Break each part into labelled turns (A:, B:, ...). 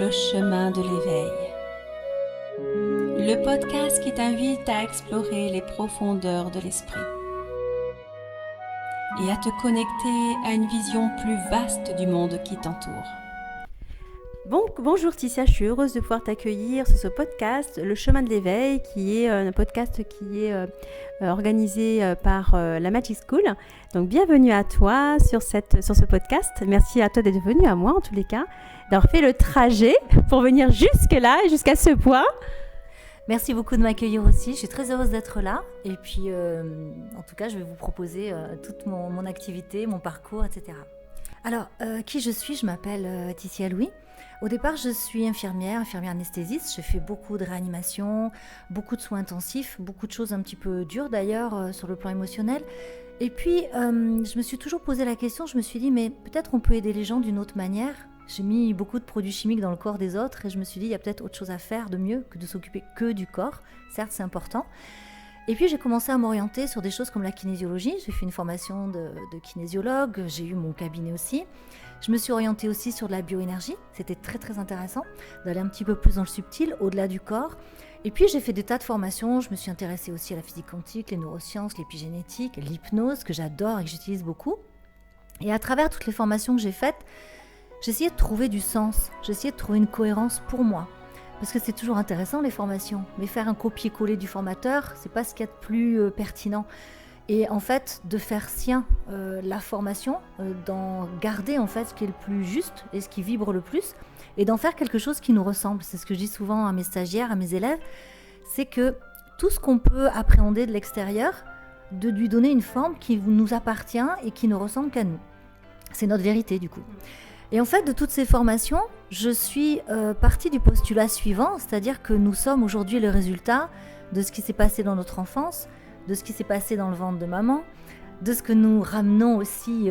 A: Le chemin de l'éveil. Le podcast qui t'invite à explorer les profondeurs de l'esprit et à te connecter à une vision plus vaste du monde qui t'entoure.
B: Bonjour Ticia, je suis heureuse de pouvoir t'accueillir sur ce podcast, Le chemin de l'éveil, qui est un podcast qui est organisé par la Magic School. Donc bienvenue à toi sur ce podcast. Merci à toi d'être venu, à moi en tous les cas, d'avoir fait le trajet pour venir jusque-là, jusqu'à ce point.
C: Merci beaucoup de m'accueillir aussi, je suis très heureuse d'être là. Et puis, en tout cas, je vais vous proposer toute mon activité, mon parcours, etc. Alors, qui je suis ? Je m'appelle Ticia Louis. Au départ, je suis infirmière anesthésiste. Je fais beaucoup de réanimation, beaucoup de soins intensifs, beaucoup de choses un petit peu dures d'ailleurs sur le plan émotionnel. Et puis, je me suis toujours posé la question, je me suis dit, mais peut-être on peut aider les gens d'une autre manière. J'ai mis beaucoup de produits chimiques dans le corps des autres et je me suis dit, il y a peut-être autre chose à faire de mieux que de s'occuper que du corps. Certes, c'est important. Et puis, j'ai commencé à m'orienter sur des choses comme la kinésiologie. J'ai fait une formation de kinésiologue, j'ai eu mon cabinet aussi. Je me suis orientée aussi sur de la bioénergie. C'était très, très intéressant d'aller un petit peu plus dans le subtil, au-delà du corps. Et puis, j'ai fait des tas de formations. Je me suis intéressée aussi à la physique quantique, les neurosciences, l'épigénétique, l'hypnose, que j'adore et que j'utilise beaucoup. Et à travers toutes les formations que j'ai faites, j'ai essayé de trouver du sens. J'ai essayé de trouver une cohérence pour moi. Parce que c'est toujours intéressant les formations, mais faire un copier-coller du formateur, c'est pas ce qu'il y a de plus pertinent. Et en fait, de faire sien la formation, d'en garder en fait ce qui est le plus juste et ce qui vibre le plus, et d'en faire quelque chose qui nous ressemble. C'est ce que je dis souvent à mes stagiaires, à mes élèves, c'est que tout ce qu'on peut appréhender de l'extérieur, de lui donner une forme qui nous appartient et qui ne ressemble qu'à nous. C'est notre vérité du coup. Et en fait, de toutes ces formations, je suis partie du postulat suivant, c'est-à-dire que nous sommes aujourd'hui le résultat de ce qui s'est passé dans notre enfance, de ce qui s'est passé dans le ventre de maman, de ce que nous ramenons aussi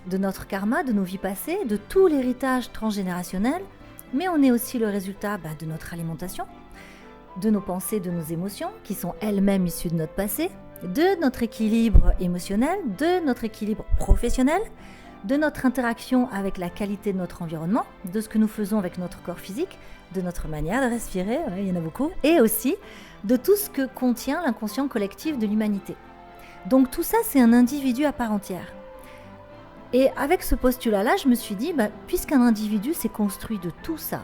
C: de notre karma, de nos vies passées, de tout l'héritage transgénérationnel, mais on est aussi le résultat de notre alimentation, de nos pensées, de nos émotions, qui sont elles-mêmes issues de notre passé, de notre équilibre émotionnel, de notre équilibre professionnel, de notre interaction avec la qualité de notre environnement, de ce que nous faisons avec notre corps physique, de notre manière de respirer, il y en a beaucoup, et aussi de tout ce que contient l'inconscient collectif de l'humanité. Donc tout ça, c'est un individu à part entière. Et avec ce postulat-là, je me suis dit, puisqu'un individu s'est construit de tout ça,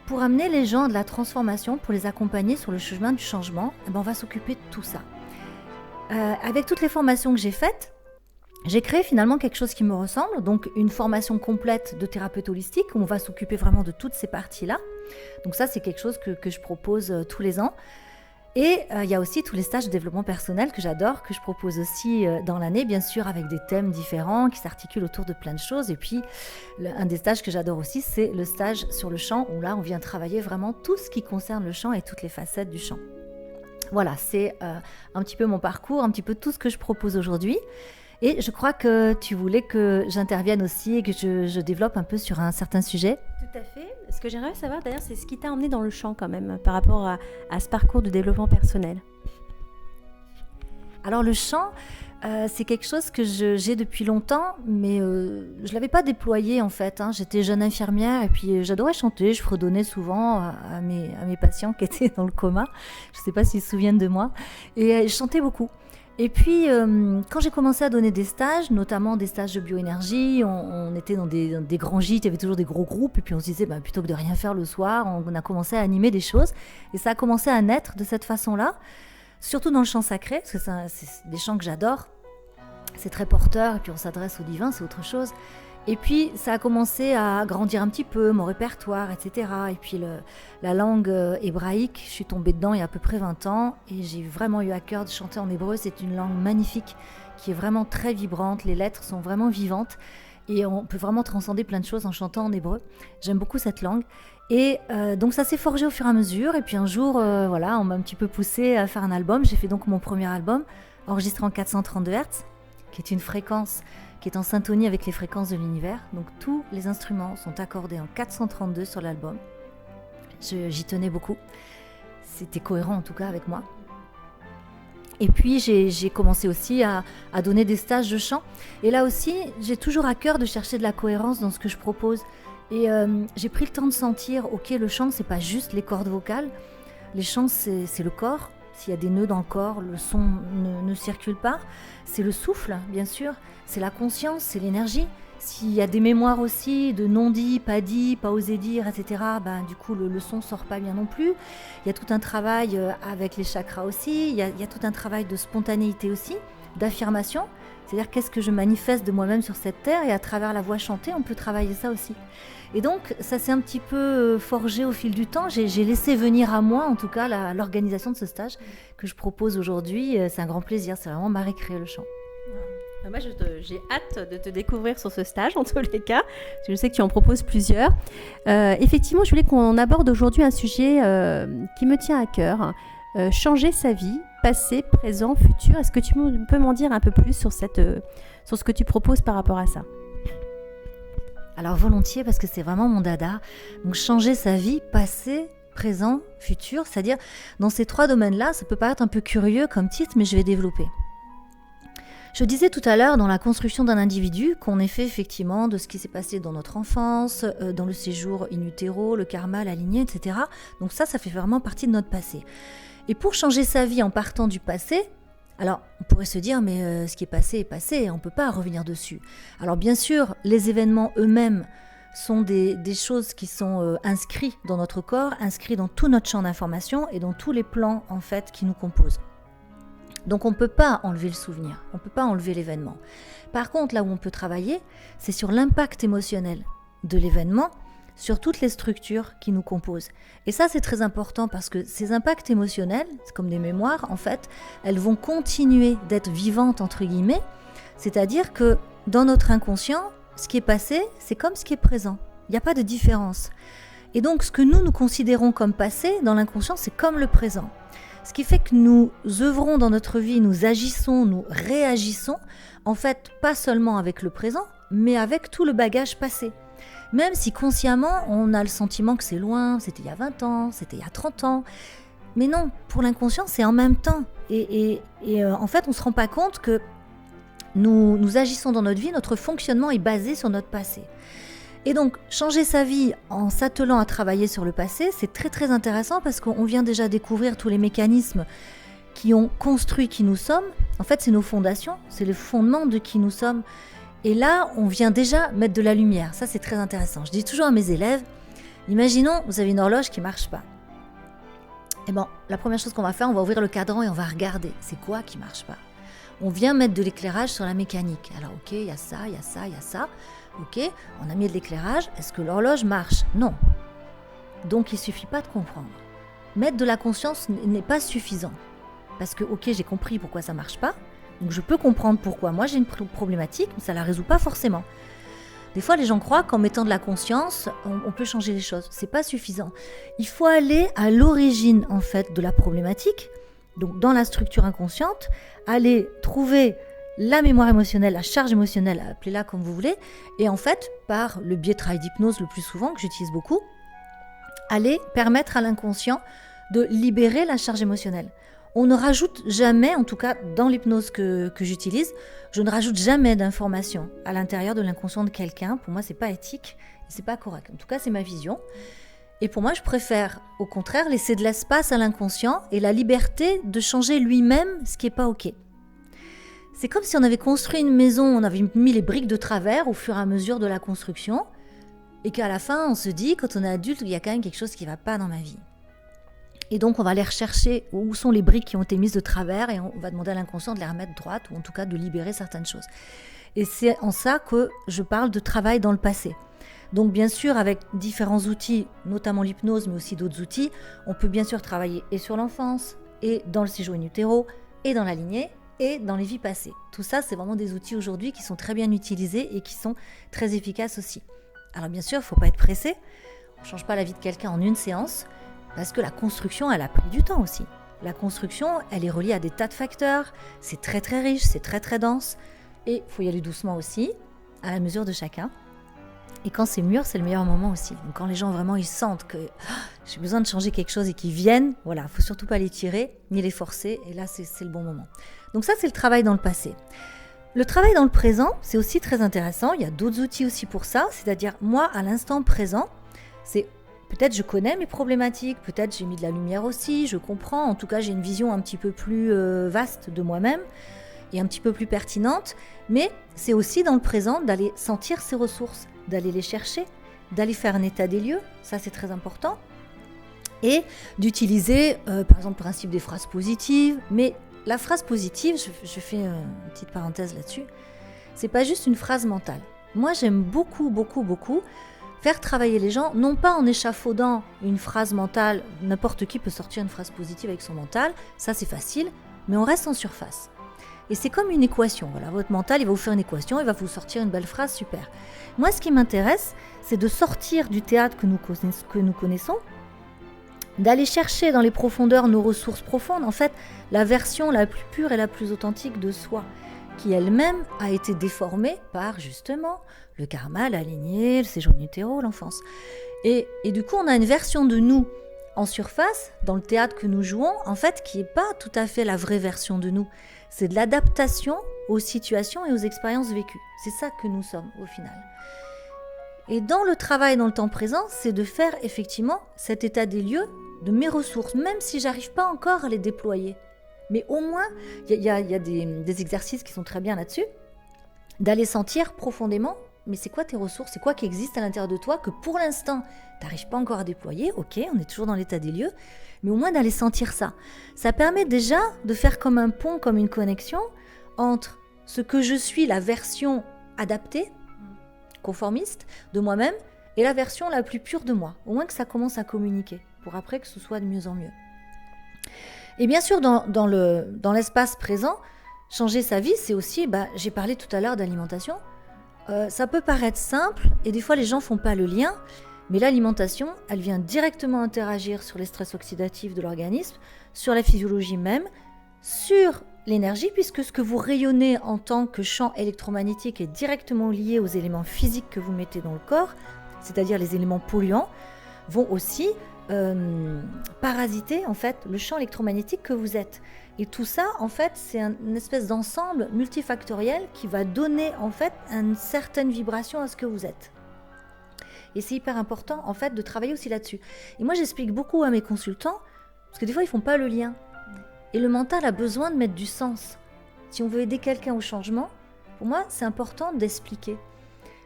C: pour amener les gens à de la transformation, pour les accompagner sur le chemin du changement, on va s'occuper de tout ça. Avec toutes les formations que j'ai faites, j'ai créé finalement quelque chose qui me ressemble, donc une formation complète de thérapeute holistique où on va s'occuper vraiment de toutes ces parties-là. Donc ça, c'est quelque chose que je propose tous les ans. Et il y a aussi tous les stages de développement personnel que j'adore, que je propose aussi dans l'année, bien sûr, avec des thèmes différents qui s'articulent autour de plein de choses. Et puis, un des stages que j'adore aussi, c'est le stage sur le chant, où là, on vient travailler vraiment tout ce qui concerne le chant et toutes les facettes du chant. Voilà, c'est un petit peu mon parcours, un petit peu tout ce que je propose aujourd'hui. Et je crois que tu voulais que j'intervienne aussi et que je développe un peu sur un certain sujet.
B: Tout à fait. Ce que j'aimerais savoir d'ailleurs, c'est ce qui t'a emmené dans le chant quand même, par rapport à ce parcours de développement personnel.
C: Alors le chant, c'est quelque chose que j'ai depuis longtemps, mais je ne l'avais pas déployé en fait. J'étais jeune infirmière et puis j'adorais chanter. Je fredonnais souvent à mes patients qui étaient dans le coma. Je ne sais pas s'ils se souviennent de moi. Et je chantais beaucoup. Et puis, quand j'ai commencé à donner des stages, notamment des stages de bioénergie, on était dans des grands gîtes, il y avait toujours des gros groupes, et puis on se disait, plutôt que de rien faire le soir, on a commencé à animer des choses, et ça a commencé à naître de cette façon-là, surtout dans le chant sacré, parce que c'est des chants que j'adore, c'est très porteur, et puis on s'adresse au divin, c'est autre chose. Et puis, ça a commencé à grandir un petit peu, mon répertoire, etc. Et puis, la langue hébraïque, je suis tombée dedans il y a à peu près 20 ans et j'ai vraiment eu à cœur de chanter en hébreu. C'est une langue magnifique qui est vraiment très vibrante. Les lettres sont vraiment vivantes et on peut vraiment transcender plein de choses en chantant en hébreu. J'aime beaucoup cette langue. Et donc, ça s'est forgé au fur et à mesure. Et puis, un jour, on m'a un petit peu poussé à faire un album. J'ai fait donc mon premier album, enregistré en 432 Hz, qui est une fréquence qui est en syntonie avec les fréquences de l'univers. Donc tous les instruments sont accordés en 432 sur l'album. J'y tenais beaucoup. C'était cohérent en tout cas avec moi. Et puis j'ai commencé aussi à donner des stages de chant. Et là aussi, j'ai toujours à cœur de chercher de la cohérence dans ce que je propose. Et j'ai pris le temps de sentir, ok, le chant, c'est pas juste les cordes vocales. Les chants, c'est le corps. S'il y a des nœuds dans le corps, le son ne circule pas. C'est le souffle, bien sûr. C'est la conscience, c'est l'énergie. S'il y a des mémoires aussi de non-dit, pas osé dire, etc., ben, du coup, le son ne sort pas bien non plus. Il y a tout un travail avec les chakras aussi. Il y a tout un travail de spontanéité aussi, d'affirmation. C'est-à-dire qu'est-ce que je manifeste de moi-même sur cette terre, et à travers la voix chantée, on peut travailler ça aussi. Et donc, ça s'est un petit peu forgé au fil du temps. J'ai laissé venir à moi, en tout cas, l'organisation de ce stage que je propose aujourd'hui. C'est un grand plaisir, c'est vraiment ma récré, le chant.
B: Moi, j'ai hâte de te découvrir sur ce stage, en tous les cas, parce que je sais que tu en proposes plusieurs. Effectivement, je voulais qu'on aborde aujourd'hui un sujet qui me tient à cœur. Changer sa vie, passé, présent, futur. Est-ce que tu peux m'en dire un peu plus sur ce que tu proposes par rapport à ça ?
C: Alors volontiers, parce que c'est vraiment mon dada. Donc changer sa vie, passé, présent, futur, c'est-à-dire dans ces 3 domaines-là, ça peut paraître un peu curieux comme titre, mais je vais développer. Je disais tout à l'heure dans la construction d'un individu qu'on est fait effectivement de ce qui s'est passé dans notre enfance, dans le séjour in utero, le karma, la lignée, etc. Donc ça fait vraiment partie de notre passé. Et pour changer sa vie en partant du passé, alors on pourrait se dire mais ce qui est passé, on ne peut pas revenir dessus. Alors bien sûr, les événements eux-mêmes sont des choses qui sont inscrits dans notre corps, inscrits dans tout notre champ d'information et dans tous les plans en fait qui nous composent. Donc on ne peut pas enlever le souvenir, on ne peut pas enlever l'événement. Par contre, là où on peut travailler, c'est sur l'impact émotionnel de l'événement, sur toutes les structures qui nous composent. Et ça, c'est très important parce que ces impacts émotionnels, c'est comme des mémoires, en fait, elles vont continuer d'être vivantes, entre guillemets, c'est-à-dire que dans notre inconscient, ce qui est passé, c'est comme ce qui est présent. Il n'y a pas de différence. Et donc, ce que nous considérons comme passé, dans l'inconscient, c'est comme le présent. Ce qui fait que nous œuvrons dans notre vie, nous agissons, nous réagissons, en fait, pas seulement avec le présent, mais avec tout le bagage passé. Même si consciemment, on a le sentiment que c'est loin, c'était il y a 20 ans, c'était il y a 30 ans. Mais non, pour l'inconscient, c'est en même temps. Et en fait, on ne se rend pas compte que nous agissons dans notre vie, notre fonctionnement est basé sur notre passé. Et donc, changer sa vie en s'attelant à travailler sur le passé, c'est très très intéressant parce qu'on vient déjà découvrir tous les mécanismes qui ont construit qui nous sommes. En fait, c'est nos fondations, c'est le fondement de qui nous sommes. Et là, on vient déjà mettre de la lumière. Ça, c'est très intéressant. Je dis toujours à mes élèves, imaginons, vous avez une horloge qui ne marche pas. Et bon, la première chose qu'on va faire, on va ouvrir le cadran et on va regarder. C'est quoi qui ne marche pas ? On vient mettre de l'éclairage sur la mécanique. Alors, ok, il y a ça, il y a ça, il y a ça. Ok, on a mis de l'éclairage. Est-ce que l'horloge marche ? Non. Donc, il ne suffit pas de comprendre. Mettre de la conscience n'est pas suffisant. Parce que, ok, j'ai compris pourquoi ça ne marche pas. Donc, je peux comprendre pourquoi. Moi, j'ai une problématique, mais ça ne la résout pas forcément. Des fois, les gens croient qu'en mettant de la conscience, on peut changer les choses. Ce n'est pas suffisant. Il faut aller à l'origine, en fait, de la problématique. Donc, dans la structure inconsciente, aller trouver la mémoire émotionnelle, la charge émotionnelle, appelez-la comme vous voulez, et en fait, par le biais de travail d'hypnose le plus souvent, que j'utilise beaucoup, aller permettre à l'inconscient de libérer la charge émotionnelle. On ne rajoute jamais, en tout cas dans l'hypnose que j'utilise, je ne rajoute jamais d'informations à l'intérieur de l'inconscient de quelqu'un. Pour moi, c'est pas éthique et c'est pas correct. En tout cas, c'est ma vision. Et pour moi, je préfère, au contraire, laisser de l'espace à l'inconscient et la liberté de changer lui-même ce qui n'est pas OK. C'est comme si on avait construit une maison, on avait mis les briques de travers au fur et à mesure de la construction, et qu'à la fin, on se dit, quand on est adulte, il y a quand même quelque chose qui ne va pas dans ma vie. Et donc, on va aller rechercher où sont les briques qui ont été mises de travers, et on va demander à l'inconscient de les remettre droites, ou en tout cas de libérer certaines choses. Et c'est en ça que je parle de travail dans le passé. Donc bien sûr, avec différents outils, notamment l'hypnose, mais aussi d'autres outils, on peut bien sûr travailler et sur l'enfance, et dans le séjour in utero, et dans la lignée, et dans les vies passées. Tout ça, c'est vraiment des outils aujourd'hui qui sont très bien utilisés et qui sont très efficaces aussi. Alors bien sûr, il ne faut pas être pressé. On ne change pas la vie de quelqu'un en une séance, parce que la construction, elle a pris du temps aussi. La construction, elle est reliée à des tas de facteurs. C'est très très riche, c'est très très dense. Et il faut y aller doucement aussi, à la mesure de chacun. Et quand c'est mûr, c'est le meilleur moment aussi. Donc quand les gens vraiment ils sentent que j'ai besoin de changer quelque chose et qu'ils viennent, voilà, il ne faut surtout pas les tirer ni les forcer. Et là, c'est le bon moment. Donc ça, c'est le travail dans le passé. Le travail dans le présent, c'est aussi très intéressant. Il y a d'autres outils aussi pour ça. C'est-à-dire, moi, à l'instant présent, c'est peut-être je connais mes problématiques, peut-être j'ai mis de la lumière aussi, je comprends. En tout cas, j'ai une vision un petit peu plus vaste de moi-même et un petit peu plus pertinente. Mais c'est aussi dans le présent d'aller sentir ses ressources, d'aller les chercher, d'aller faire un état des lieux. Ça, c'est très important. Et d'utiliser, par exemple, le principe des phrases positives. Mais la phrase positive, je fais une petite parenthèse là-dessus, c'est pas juste une phrase mentale. Moi, j'aime beaucoup, beaucoup, beaucoup faire travailler les gens, non pas en échafaudant une phrase mentale, n'importe qui peut sortir une phrase positive avec son mental, ça c'est facile, mais on reste en surface. Et c'est comme une équation, voilà, votre mental, il va vous faire une équation, il va vous sortir une belle phrase, super. Moi, ce qui m'intéresse, c'est de sortir du théâtre que nous connaissons, d'aller chercher dans les profondeurs nos ressources profondes, en fait, la version la plus pure et la plus authentique de soi, qui elle-même a été déformée par, justement, le karma, la lignée, le séjour in utero, l'enfance. Et du coup, on a une version de nous en surface, dans le théâtre que nous jouons, en fait, qui n'est pas tout à fait la vraie version de nous. C'est de l'adaptation aux situations et aux expériences vécues. C'est ça que nous sommes, au final. Et dans le travail, dans le temps présent, c'est de faire, effectivement, cet état des lieux de mes ressources, même si j'arrive pas encore à les déployer. Mais au moins, il y a des exercices qui sont très bien là-dessus, d'aller sentir profondément, mais c'est quoi tes ressources, c'est quoi qui existe à l'intérieur de toi que pour l'instant, tu n'arrives pas encore à déployer, ok, on est toujours dans l'état des lieux, mais au moins d'aller sentir ça. Ça permet déjà de faire comme un pont, comme une connexion entre ce que je suis, la version adaptée, conformiste de moi-même, et la version la plus pure de moi. Au moins que ça commence à communiquer, pour après que ce soit de mieux en mieux. Et bien sûr, dans l'espace présent, changer sa vie, c'est aussi, j'ai parlé tout à l'heure d'alimentation, ça peut paraître simple, et des fois les gens font pas le lien, mais l'alimentation, elle vient directement interagir sur les stress oxydatifs de l'organisme, sur la physiologie même, sur l'énergie, puisque ce que vous rayonnez en tant que champ électromagnétique est directement lié aux éléments physiques que vous mettez dans le corps, c'est-à-dire les éléments polluants, vont aussi parasiter en fait le champ électromagnétique que vous êtes. Et tout ça, en fait, c'est une espèce d'ensemble multifactoriel qui va donner en fait une certaine vibration à ce que vous êtes. Et c'est hyper important en fait de travailler aussi là-dessus. Et moi, j'explique beaucoup à mes consultants parce que des fois, ils font pas le lien. Et le mental a besoin de mettre du sens. Si on veut aider quelqu'un au changement, pour moi, c'est important d'expliquer.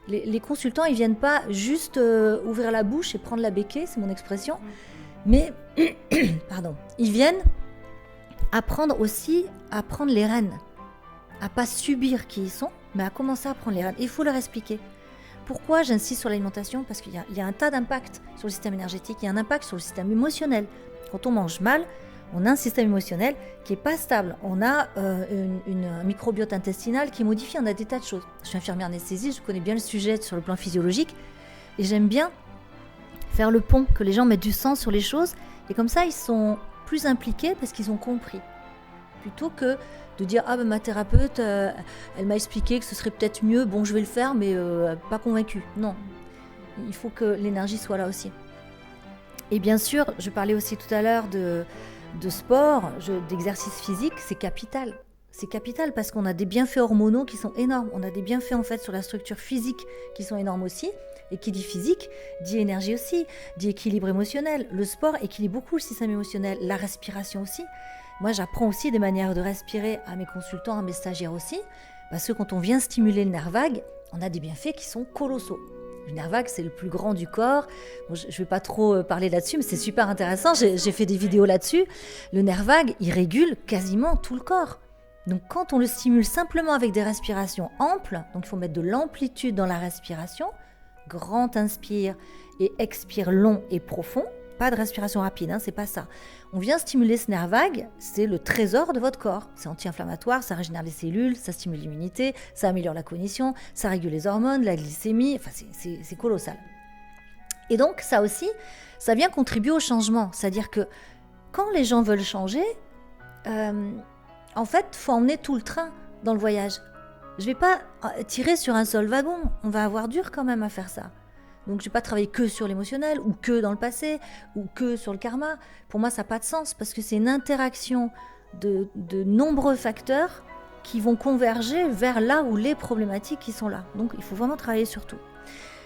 C: Les consultants, ils viennent pas juste ouvrir la bouche et prendre la béquille, c'est mon expression, mais pardon, ils viennent apprendre aussi à prendre les rênes, à pas subir qui ils sont, mais à commencer à prendre les rênes. Et il faut leur expliquer. Pourquoi j'insiste sur l'alimentation ? Parce qu'il y a un tas d'impacts sur le système énergétique, il y a un impact sur le système émotionnel. Quand on mange mal, on a un système émotionnel qui n'est pas stable. On a un microbiote intestinal qui est modifié. On a des tas de choses. Je suis infirmière anesthésiste, je connais bien le sujet sur le plan physiologique. Et j'aime bien faire le pont, que les gens mettent du sens sur les choses. Et comme ça, ils sont plus impliqués parce qu'ils ont compris. Plutôt que de dire « Ah, ma thérapeute, elle m'a expliqué que ce serait peut-être mieux. Bon, je vais le faire, mais pas convaincue. » Non. Il faut que l'énergie soit là aussi. Et bien sûr, je parlais aussi tout à l'heure de sport, d'exercice physique, c'est capital. C'est capital parce qu'on a des bienfaits hormonaux qui sont énormes. On a des bienfaits en fait sur la structure physique qui sont énormes aussi. Et qui dit physique, dit énergie aussi, dit équilibre émotionnel. Le sport équilibre beaucoup le système émotionnel, la respiration aussi. Moi, j'apprends aussi des manières de respirer à mes consultants, à mes stagiaires aussi. Parce que quand on vient stimuler le nerf vague, on a des bienfaits qui sont colossaux. Le nerf vague, c'est le plus grand du corps. Bon, je ne vais pas trop parler là-dessus, mais c'est super intéressant. J'ai fait des vidéos là-dessus. Le nerf vague, il régule quasiment tout le corps. Donc, quand on le stimule simplement avec des respirations amples, donc il faut mettre de l'amplitude dans la respiration, grand inspire et expire long et profond. Pas de respiration rapide, hein, c'est pas ça. On vient stimuler ce nerf vague, c'est le trésor de votre corps. C'est anti-inflammatoire, ça régénère les cellules, ça stimule l'immunité, ça améliore la cognition, ça régule les hormones, la glycémie, enfin c'est colossal. Et donc ça aussi, ça vient contribuer au changement. C'est-à-dire que quand les gens veulent changer, en fait, il faut emmener tout le train dans le voyage. Je ne vais pas tirer sur un seul wagon, on va avoir dur quand même à faire ça. Donc je ne vais pas travailler que sur l'émotionnel, ou que dans le passé, ou que sur le karma. Pour moi, ça n'a pas de sens, parce que c'est une interaction de nombreux facteurs qui vont converger vers là où les problématiques qui sont là. Donc il faut vraiment travailler sur tout.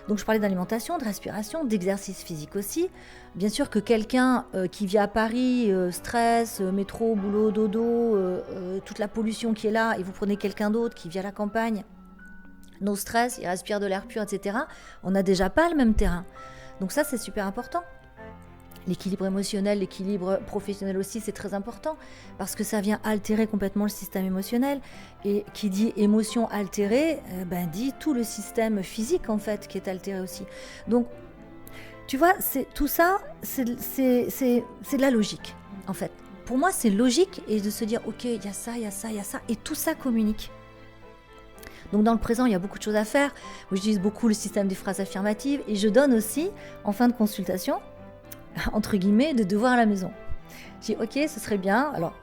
C: Donc je parlais d'alimentation, de respiration, d'exercice physique aussi. Bien sûr que quelqu'un qui vit à Paris, stress, métro, boulot, dodo, toute la pollution qui est là, et vous prenez quelqu'un d'autre qui vit à la campagne, no stress, il respire de l'air pur, etc. On n'a déjà pas le même terrain. Donc ça, c'est super important. L'équilibre émotionnel, l'équilibre professionnel aussi, c'est très important parce que ça vient altérer complètement le système émotionnel. Et qui dit émotion altérée, dit tout le système physique en fait qui est altéré aussi. Donc, tu vois, tout ça, c'est de la logique en fait. Pour moi, c'est logique et de se dire, ok, il y a ça, il y a ça, il y a ça, et tout ça communique. Donc dans le présent, il y a beaucoup de choses à faire. Moi, j'utilise beaucoup le système des phrases affirmatives et je donne aussi, en fin de consultation, entre guillemets, de devoirs à la maison. Je dis, ok, ce serait bien. Alors,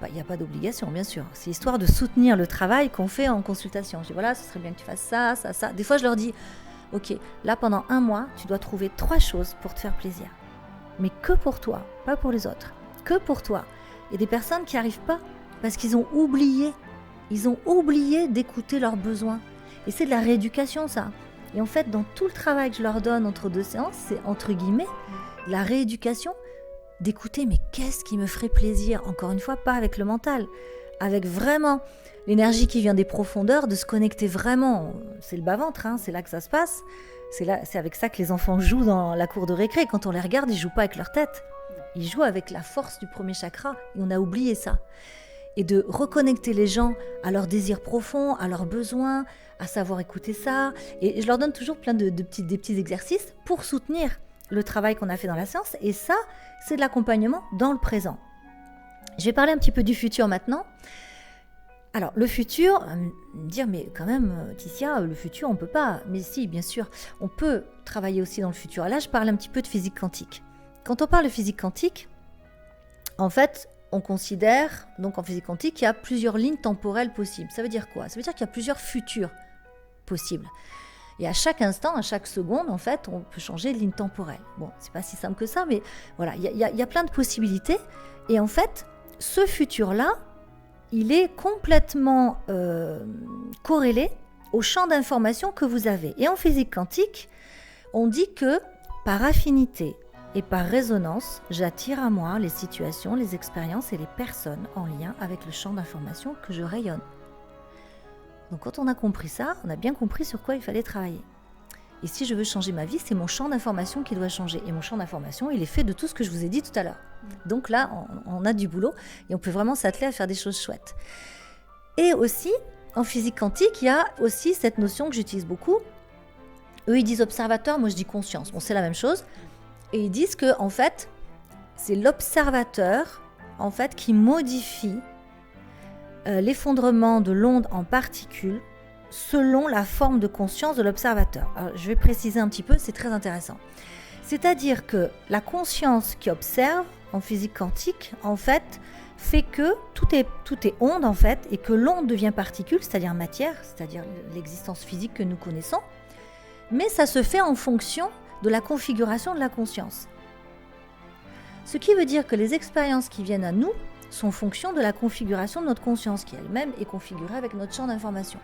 C: il n'y a pas d'obligation, bien sûr. C'est histoire de soutenir le travail qu'on fait en consultation. Je dis, voilà, ce serait bien que tu fasses ça, ça, ça. Des fois, je leur dis, ok, là, pendant 1 mois, tu dois trouver 3 choses pour te faire plaisir. Mais que pour toi, pas pour les autres. Que pour toi. Il y a des personnes qui n'y arrivent pas parce qu'ils ont oublié. Ils ont oublié d'écouter leurs besoins. Et c'est de la rééducation, ça. Et en fait, dans tout le travail que je leur donne entre 2 séances, c'est entre guillemets la rééducation d'écouter, mais qu'est-ce qui me ferait plaisir? Encore une fois, pas avec le mental, avec vraiment l'énergie qui vient des profondeurs, de se connecter vraiment. C'est le bas-ventre, c'est là que ça se passe. C'est avec ça que les enfants jouent dans la cour de récré. Quand on les regarde, ils jouent pas avec leur tête. Ils jouent avec la force du premier chakra. Et on a oublié ça. Et de reconnecter les gens à leurs désirs profonds, à leurs besoins, à savoir écouter ça. Et je leur donne toujours plein des petits exercices pour soutenir le travail qu'on a fait dans la séance. Et ça, c'est de l'accompagnement dans le présent. Je vais parler un petit peu du futur maintenant. Alors, le futur, me dire, mais quand même, Ticia, le futur, on peut pas. Mais si, bien sûr, on peut travailler aussi dans le futur. Là, je parle un petit peu de physique quantique. Quand on parle de physique quantique, en fait, on considère, donc en physique quantique, qu'il y a plusieurs lignes temporelles possibles. Ça veut dire quoi? Ça veut dire qu'il y a plusieurs futurs possibles. Et à chaque instant, à chaque seconde, en fait, on peut changer de ligne temporelle. Bon, c'est pas si simple que ça, mais voilà, il y a plein de possibilités. Et en fait, ce futur-là, il est complètement corrélé au champ d'information que vous avez. Et en physique quantique, on dit que par affinité et par résonance, j'attire à moi les situations, les expériences et les personnes en lien avec le champ d'information que je rayonne. Donc quand on a compris ça, on a bien compris sur quoi il fallait travailler. Et si je veux changer ma vie, c'est mon champ d'information qui doit changer. Et mon champ d'information, il est fait de tout ce que je vous ai dit tout à l'heure. Donc là, on a du boulot et on peut vraiment s'atteler à faire des choses chouettes. Et aussi, en physique quantique, il y a aussi cette notion que j'utilise beaucoup. Eux, ils disent observateur, moi je dis conscience. Bon, c'est la même chose. Et ils disent que, en fait, c'est l'observateur, en fait, qui modifie l'effondrement de l'onde en particules selon la forme de conscience de l'observateur. Alors, je vais préciser un petit peu, c'est très intéressant. C'est-à-dire que la conscience qui observe en physique quantique, en fait, fait que tout est onde, en fait, et que l'onde devient particule, c'est-à-dire matière, c'est-à-dire l'existence physique que nous connaissons, mais ça se fait en fonction de la configuration de la conscience. Ce qui veut dire que les expériences qui viennent à nous sont en fonction de la configuration de notre conscience, qui elle-même est configurée avec notre champ d'information.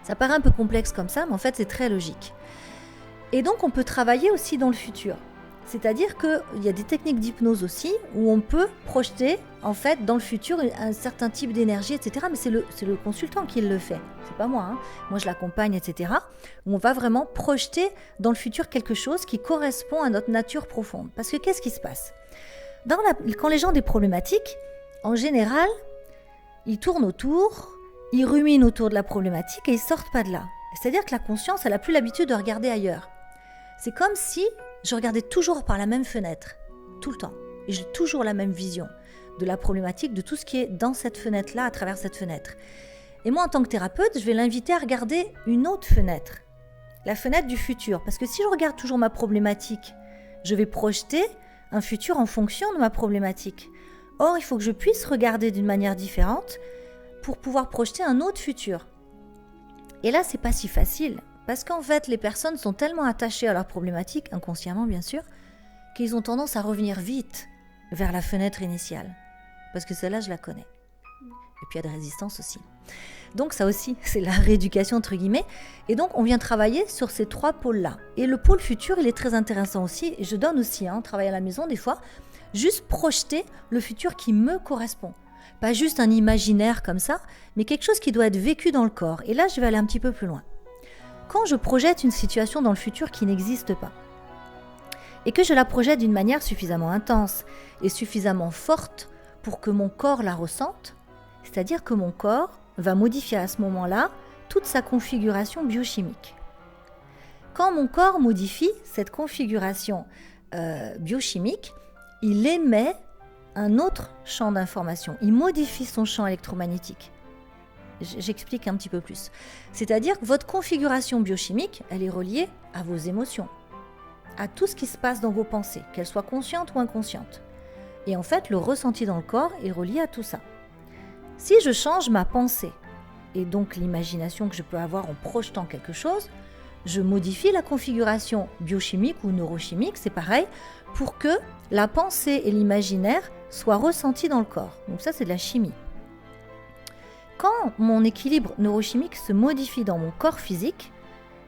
C: Ça paraît un peu complexe comme ça, mais en fait c'est très logique. Et donc on peut travailler aussi dans le futur. C'est-à-dire qu'il y a des techniques d'hypnose aussi, où on peut projeter en fait dans le futur un certain type d'énergie, etc. Mais c'est le consultant qui le fait, c'est pas moi. Moi je l'accompagne, etc. Où on va vraiment projeter dans le futur quelque chose qui correspond à notre nature profonde. Parce que qu'est-ce qui se passe ? Quand les gens ont des problématiques, en général, ils tournent autour, ils ruminent autour de la problématique et ils sortent pas de là. C'est-à-dire que la conscience, elle n'a plus l'habitude de regarder ailleurs. C'est comme si je regardais toujours par la même fenêtre, tout le temps. Et j'ai toujours la même vision de la problématique, de tout ce qui est dans cette fenêtre-là, à travers cette fenêtre. Et moi, en tant que thérapeute, je vais l'inviter à regarder une autre fenêtre, la fenêtre du futur. Parce que si je regarde toujours ma problématique, je vais projeter un futur en fonction de ma problématique. Or, il faut que je puisse regarder d'une manière différente pour pouvoir projeter un autre futur. Et là, c'est pas si facile. Parce qu'en fait, les personnes sont tellement attachées à leur problématique, inconsciemment bien sûr, qu'ils ont tendance à revenir vite vers la fenêtre initiale. Parce que celle-là, je la connais. Et puis il y a de résistance aussi. Donc ça aussi, c'est la rééducation entre guillemets. Et donc on vient travailler sur ces 3 pôles-là. Et le pôle futur, il est très intéressant aussi. Et je donne aussi, travailler à la maison des fois, juste projeter le futur qui me correspond. Pas juste un imaginaire comme ça, mais quelque chose qui doit être vécu dans le corps. Et là, je vais aller un petit peu plus loin. Quand je projette une situation dans le futur qui n'existe pas, et que je la projette d'une manière suffisamment intense et suffisamment forte pour que mon corps la ressente, c'est-à-dire que mon corps va modifier à ce moment-là toute sa configuration biochimique. Quand mon corps modifie cette configuration biochimique, il émet un autre champ d'information, il modifie son champ électromagnétique. J'explique un petit peu plus. C'est-à-dire que votre configuration biochimique, elle est reliée à vos émotions, à tout ce qui se passe dans vos pensées, qu'elles soient conscientes ou inconscientes. Et en fait, le ressenti dans le corps est relié à tout ça. Si je change ma pensée, et donc l'imagination que je peux avoir en projetant quelque chose, je modifie la configuration biochimique ou neurochimique, c'est pareil, pour que la pensée et l'imaginaire soient ressentis dans le corps. Donc ça, c'est de la chimie. Quand mon équilibre neurochimique se modifie dans mon corps physique,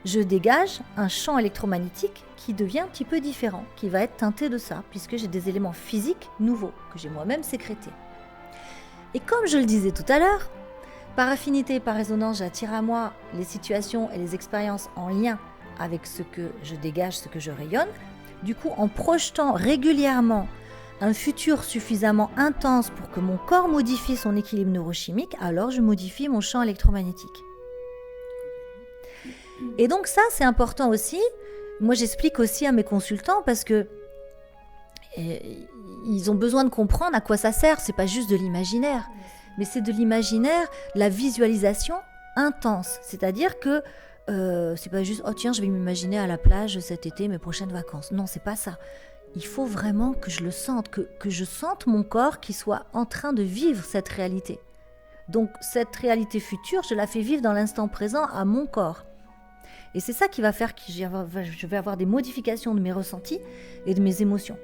C: je dégage un champ électromagnétique qui devient un petit peu différent, qui va être teinté de ça, puisque j'ai des éléments physiques nouveaux que j'ai moi-même sécrétés. Et comme je le disais tout à l'heure, par affinité et par résonance, j'attire à moi les situations et les expériences en lien avec ce que je dégage, ce que je rayonne. Du coup, en projetant régulièrement un futur suffisamment intense pour que mon corps modifie son équilibre neurochimique, alors je modifie mon champ électromagnétique. Et donc ça, c'est important aussi. Moi, j'explique aussi à mes consultants parce que ils ont besoin de comprendre à quoi ça sert. C'est pas juste de l'imaginaire, mais c'est de l'imaginaire, la visualisation intense. C'est-à-dire que c'est pas juste oh tiens, je vais m'imaginer à la plage cet été mes prochaines vacances. Non, c'est pas ça. Il faut vraiment que je le sente, que je sente mon corps qui soit en train de vivre cette réalité. Donc cette réalité future, je la fais vivre dans l'instant présent à mon corps. Et c'est ça qui va faire que je vais avoir des modifications de mes ressentis et de mes émotions.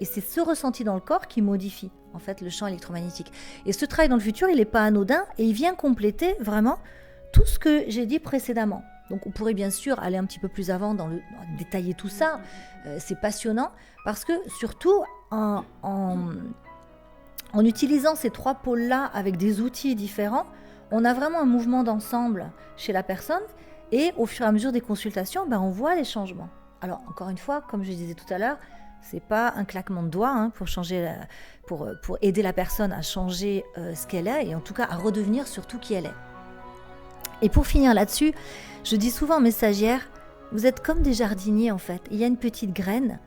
C: Et c'est ce ressenti dans le corps qui modifie en fait le champ électromagnétique. Et ce travail dans le futur, il n'est pas anodin et il vient compléter vraiment tout ce que j'ai dit précédemment. Donc on pourrait bien sûr aller un petit peu plus avant dans détailler tout ça. C'est passionnant parce que surtout en utilisant ces 3 pôles-là avec des outils différents, on a vraiment un mouvement d'ensemble chez la personne et au fur et à mesure des consultations, on voit les changements. Alors encore une fois, comme je disais tout à l'heure, c'est pas un claquement de doigts pour changer, pour aider la personne à changer ce qu'elle est et en tout cas à redevenir surtout qui elle est. Et pour finir là-dessus, je dis souvent à mes stagiaires, vous êtes comme des jardiniers en fait. Il y a une petite graine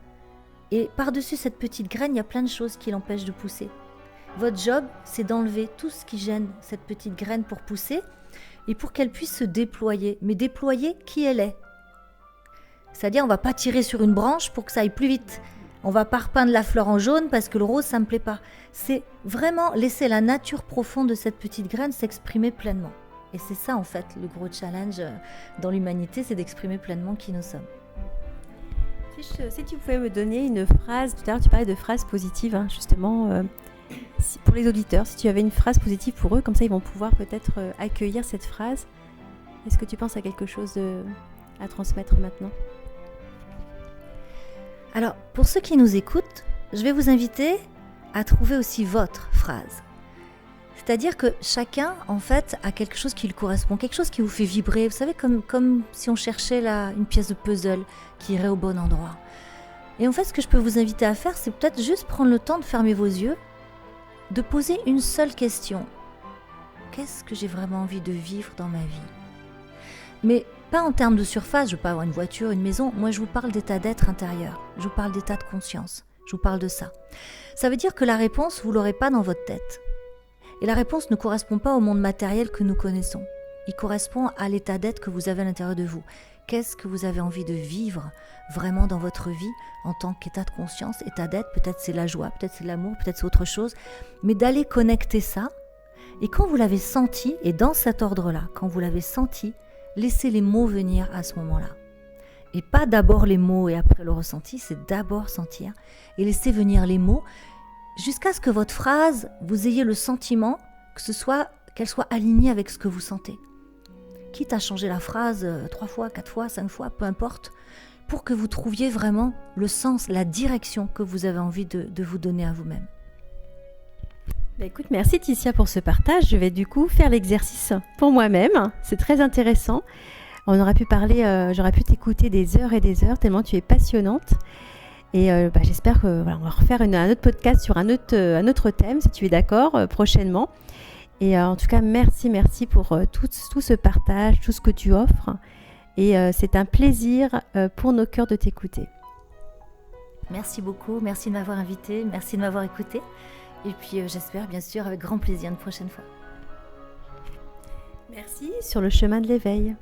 C: et par-dessus cette petite graine, il y a plein de choses qui l'empêchent de pousser. Votre job, c'est d'enlever tout ce qui gêne cette petite graine pour pousser et pour qu'elle puisse se déployer, mais déployer qui elle est. C'est-à-dire, on ne va pas tirer sur une branche pour que ça aille plus vite. On ne va pas repeindre la fleur en jaune parce que le rose, ça ne me plaît pas. C'est vraiment laisser la nature profonde de cette petite graine s'exprimer pleinement. Et c'est ça, en fait, le gros challenge dans l'humanité, c'est d'exprimer pleinement qui nous sommes.
B: Si tu pouvais me donner une phrase, tout à l'heure tu parlais de phrases positives, justement, pour les auditeurs, si tu avais une phrase positive pour eux, comme ça ils vont pouvoir peut-être accueillir cette phrase. Est-ce que tu penses à quelque chose à transmettre maintenant ?
C: Alors, pour ceux qui nous écoutent, je vais vous inviter à trouver aussi votre phrase. C'est-à-dire que chacun, en fait, a quelque chose qui lui correspond, quelque chose qui vous fait vibrer. Vous savez, comme si on cherchait une pièce de puzzle qui irait au bon endroit. Et en fait, ce que je peux vous inviter à faire, c'est peut-être juste prendre le temps de fermer vos yeux, de poser une seule question. Qu'est-ce que j'ai vraiment envie de vivre dans ma vie ? Mais pas en termes de surface, je veux pas avoir une voiture, une maison. Moi, je vous parle d'état d'être intérieur. Je vous parle d'état de conscience. Je vous parle de ça. Ça veut dire que la réponse, vous l'aurez pas dans votre tête. Et la réponse ne correspond pas au monde matériel que nous connaissons. Il correspond à l'état d'être que vous avez à l'intérieur de vous. Qu'est-ce que vous avez envie de vivre vraiment dans votre vie en tant qu'état de conscience, état d'être? Peut-être c'est la joie, peut-être c'est l'amour, peut-être c'est autre chose. Mais d'aller connecter ça. Et quand vous l'avez senti, et dans cet ordre-là, quand vous l'avez senti, laissez les mots venir à ce moment-là. Et pas d'abord les mots et après le ressenti, c'est d'abord sentir et laisser venir les mots jusqu'à ce que votre phrase, vous ayez le sentiment qu'elle soit alignée avec ce que vous sentez. Quitte à changer la phrase 3 fois, 4 fois, 5 fois, peu importe, pour que vous trouviez vraiment le sens, la direction que vous avez envie de vous donner à vous-même.
B: Écoute, merci Ticia pour ce partage. Je vais du coup faire l'exercice pour moi-même. C'est très intéressant. On aurait pu parler, j'aurais pu t'écouter des heures et des heures, tellement tu es passionnante. Et j'espère qu'on va refaire un autre podcast sur un autre thème, si tu es d'accord, prochainement. Et en tout cas, merci pour tout ce partage, tout ce que tu offres. Et c'est un plaisir pour nos cœurs de t'écouter.
C: Merci beaucoup, merci de m'avoir invitée, merci de m'avoir écoutée. Et puis j'espère bien sûr avec grand plaisir une prochaine fois.
B: Merci sur le chemin de l'éveil.